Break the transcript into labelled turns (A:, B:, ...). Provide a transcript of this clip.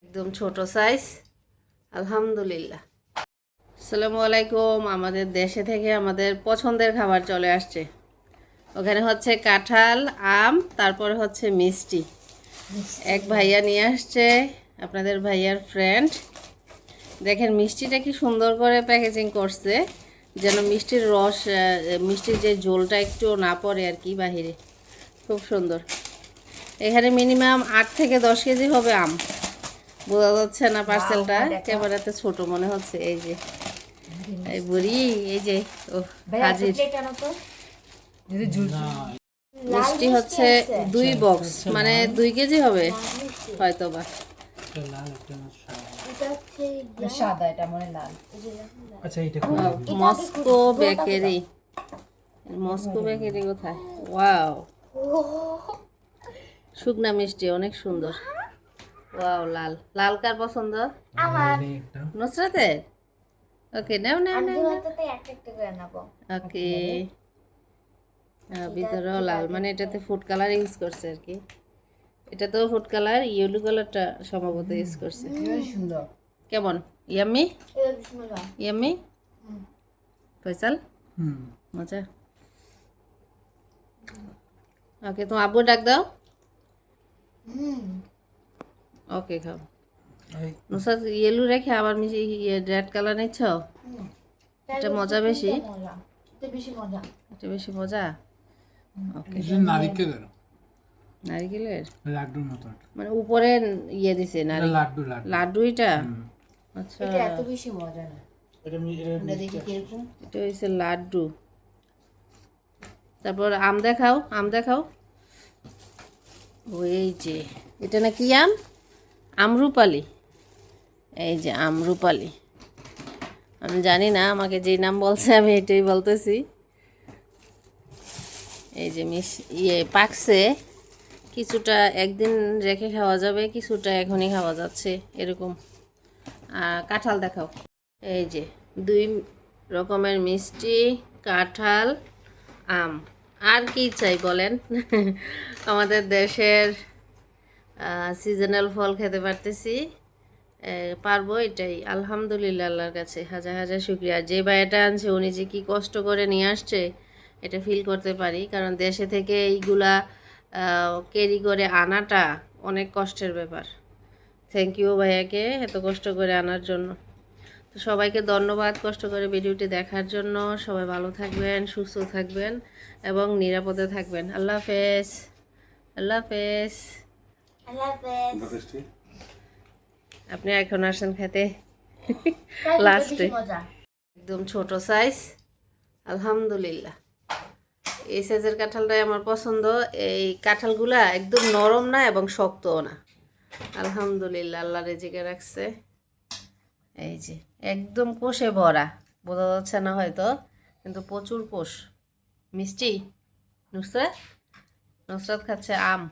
A: একদম ছোট সাইজ। আলহামদুলিল্লাহ। আসসালামু আলাইকুম। আমাদের দেশে থেকে আমাদের পছন্দের খাবার চলে আসছে। ওখানে হচ্ছে কাঁঠাল, আম, তারপরে হচ্ছে মিষ্টি। এক ভাইয়া নিয়ে আসছে, আপনাদের ভাইয়ার ফ্রেন্ড। দেখেন মিষ্টিটা কি সুন্দর করে প্যাকেজিং করছে, যেন মিষ্টির রস, মিষ্টির যে ঝোলটা একটু না পড়ে আর কি বাহিরে। খুব সুন্দর। এখানে মিনিমাম 8 থেকে 10 কেজি হবে আম। বোঝা যাচ্ছে না পার্সেলটা, ক্যামেরাতে ছোট মনে হচ্ছে। এই যে এই বুড়ি, এই যে ও হাজির। মিষ্টি হচ্ছে 2 বক্স, মানে 2 কেজি হবে হয়তো বা। Moscow bakery. মস্কো বেকারি কোথায়? ওয়াও, শুকনা মিষ্টি অনেক সুন্দর। ওয়াও, লাল লাল কার পছন্দ? নুসরাতের। ওকে, নাও নাও নাও। ওকে, ভিতরেও লাল, মানে এটাতে ফুড কালার ইউজ করছে আর কি। এটাতেও ফুড কালার, ইয়েলো কালারটা সম্ভবত ইউজ করছে।
B: সুন্দর।
A: কেমন? ইয়াম্মি ইয়াম্মি ফয়সাল, মজা। ওকে, তোমার আব্বু ডাক দাও। ওকে, খাও। নুসরাত ইয়েলো রেখে আবার মিশি রেড কালার নিচ্ছ। এটা মজা বেশি, এটা বেশি মজা। ওকে, নারিকেলের
B: লাড্ডুর মতো,
A: মানে উপরে ইয়ে দিছে
B: লাড্ডু
A: লাড্ডু এটা। আচ্ছা,
B: এটা এত বেশি মজা না। এটা দেখি কিরকম।
A: এটা হচ্ছে লাড্ডু। তারপর আম দেখাও, আম দেখাও। ওই যে এটা নাকি আম, আমরুপালি। এই যে আমরুপালি। আমি জানি না, আমাকে যেই নাম বলছে আমি এটাই বলতেছি। এই যে পাকছে, কিছুটা একদিন রেখে খাওয়া যাবে, কিছুটা এখনই খাওয়া যাচ্ছে এরকম। কাঁঠাল দেখাও। এই যে 2 রকমের মিষ্টি, কাঁঠাল, আম। আর কি চাই বলেন? আমাদের দেশের সিজনাল ফল খেতে পারতেছি, পারবো, এটাই আলহামদুলিল্লাহ। আল্লাহর কাছে হাজার হাজার শুকরিয়া। যে ভাইয়াটা আনছে উনি যে কি কষ্ট করে নিয়ে আসছে এটা ফিল করতে পারি, কারণ দেশে থেকে এইগুলা ক্যারি করে আনাটা অনেক কষ্টের ব্যাপার। থ্যাংক ইউ ভাইয়াকে এত কষ্ট করে আনার জন্য। তো সবাইকে ধন্যবাদ কষ্ট করে ভিডিওটি দেখার জন্য। সবাই ভালো থাকবেন, সুস্থ থাকবেন এবং নিরাপদে থাকবেন। আল্লাহ হাফেজ। আল্লাহ হাফেজ। আপনি এখন আসেন খেতে লাস্টে। একদম ছোট সাইজ। আলহামদুলিল্লাহ। এই সাইজের কাঁঠালটাই আমার পছন্দ। এই কাঁঠালগুলা একদম নরম না এবং শক্তও না। আলহামদুলিল্লাহ, আল্লাহ রেজিকে রাখছে। এই যে একদম কোষে ভরা, বোঝা যাচ্ছে না হয়তো, কিন্তু প্রচুর কোষ। মিষ্টি। নুসরাত নুসরাত খাচ্ছে আম।